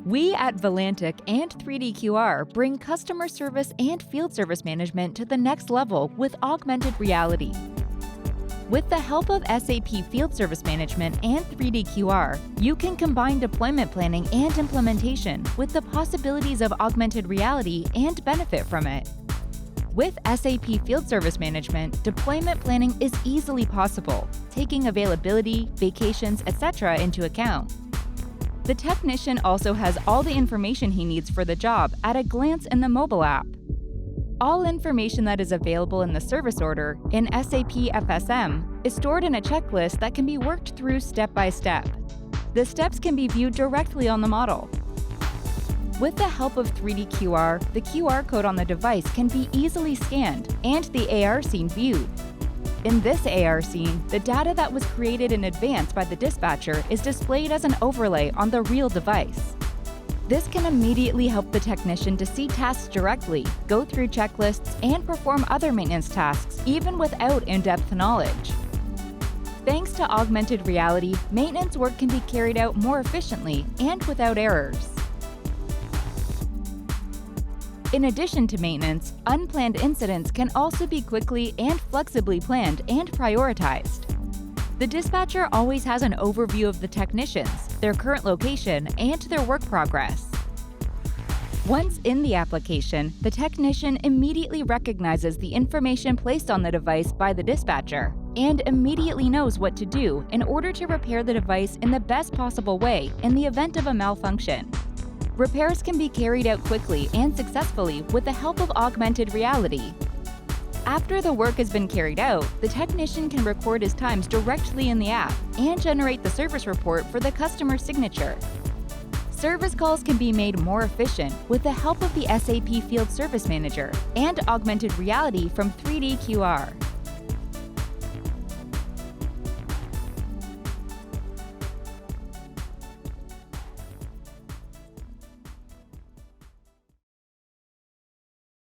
We at Valantic and 3D QR bring customer service and field service management to the next level with augmented reality. With the help of SAP Field Service Management and 3D QR, you can combine deployment planning and implementation with the possibilities of augmented reality and benefit from it. With SAP Field Service Management, deployment planning is easily possible, taking availability, vacations, etc. into account. The technician also has all the information he needs for the job at a glance in the mobile app. All information that is available in the service order in SAP FSM is stored in a checklist that can be worked through step by step. The steps can be viewed directly on the model. With the help of 3D QR, the QR code on the device can be easily scanned and the AR scene viewed. In this AR scene, the data that was created in advance by the dispatcher is displayed as an overlay on the real device. This can immediately help the technician to see tasks directly, go through checklists, and perform other maintenance tasks even without in-depth knowledge. Thanks to augmented reality, maintenance work can be carried out more efficiently and without errors. In addition to maintenance, unplanned incidents can also be quickly and flexibly planned and prioritized. The dispatcher always has an overview of the technicians, their current location, and their work progress. Once in the application, the technician immediately recognizes the information placed on the device by the dispatcher and immediately knows what to do in order to repair the device in the best possible way in the event of a malfunction. Repairs can be carried out quickly and successfully with the help of augmented reality. After the work has been carried out, the technician can record his times directly in the app and generate the service report for the customer signature. Service calls can be made more efficient with the help of the SAP Field Service Manager and augmented reality from 3D QR.